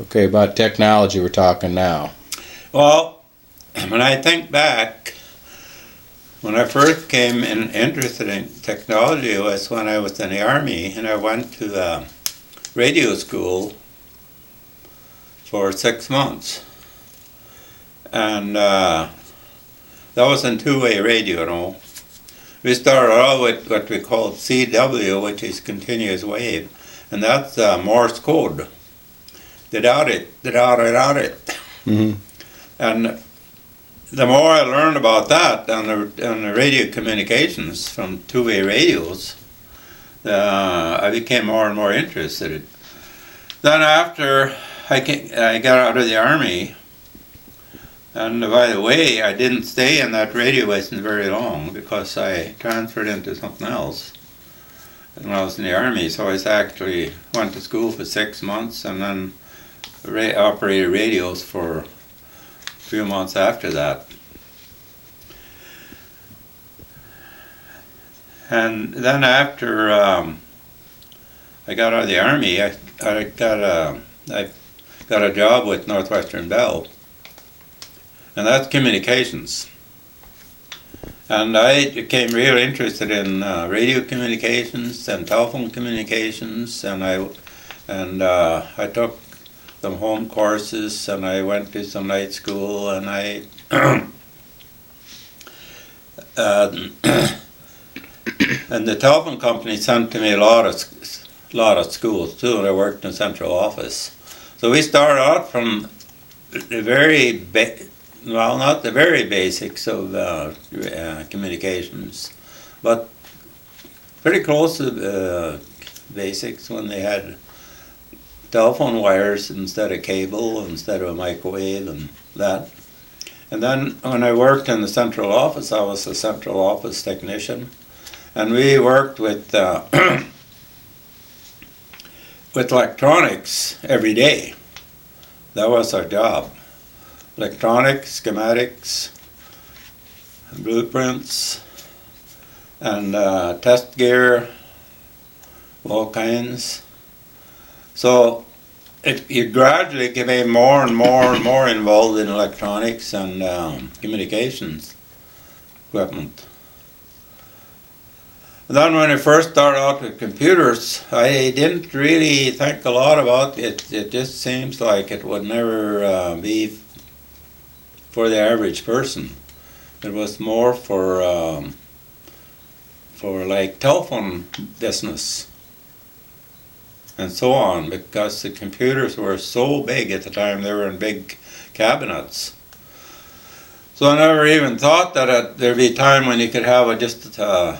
Okay, about technology we're talking now. Well, when I think back, when I first came interested in technology was when I was in the Army, and I went to radio school for 6 months. And that was in two-way radio, you know. We started out with what we call CW, which is continuous wave, and that's Morse code. Did out it. Mm-hmm. And the more I learned about that on the radio communications from two-way radios, I became more and more interested. Then after I got out of the Army, and by the way, I didn't stay in that radio business very long because I transferred into something else when I was in the Army. So I actually went to school for 6 months and then operated radios for a few months after that. And then after I got out of the Army, I got a job with Northwestern Bell, and that's communications. And I became really interested in radio communications and telephone communications, and I took some home courses, and I went to some night school, and I and the telephone company sent to me a lot of schools too, and I worked in the central office. So we started out from the not the very basics of communications, but pretty close to basics when they had telephone wires instead of cable, instead of a microwave and that. And then when I worked in the central office, I was a central office technician, and we worked with with electronics every day. That was our job. Electronics, schematics, blueprints, and test gear, all kinds. So you gradually became more and more involved in electronics and communications equipment. And then when I first started out with computers, I didn't really think a lot about it. It just seems like it would never be for the average person. It was more for like telephone business and so on, because the computers were so big at the time. They were in big cabinets. So I never even thought that there'd be a time when you could have just a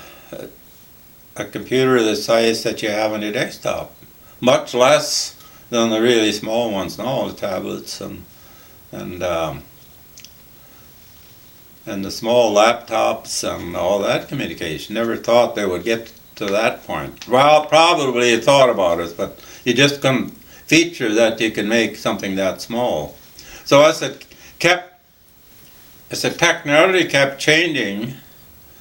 computer the size that you have on your desktop, much less than the really small ones now, the tablets and the small laptops and all that communication. Never thought they would get to that point. Well, probably you thought about it, but you just couldn't feature that you can make something that small. So as the technology kept changing,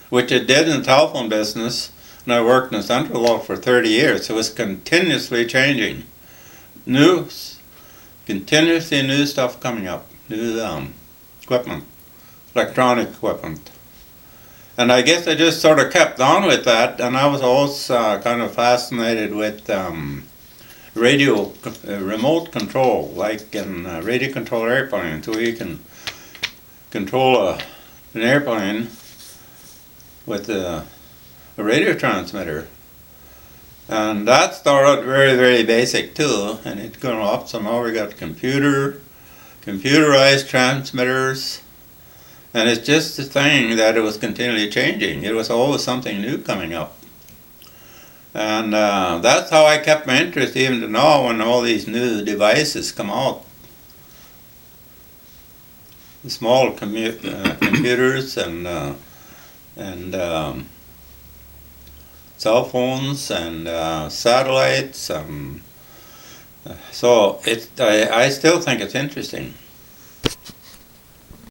which it did in the telephone business, and I worked in the central office for 30 years, it was continuously changing. Continuously new stuff coming up, new equipment, electronic equipment. And I guess I just sort of kept on with that, and I was always kind of fascinated with radio remote control, like in radio control airplanes, where you can control an airplane with a radio transmitter. And that started very, very basic too, and it's gone up. So now we got computerized transmitters, and it's just the thing that it was continually changing. It was always something new coming up. And that's how I kept my interest even to now when all these new devices come out. The small computers and cell phones and satellites. So I still think it's interesting.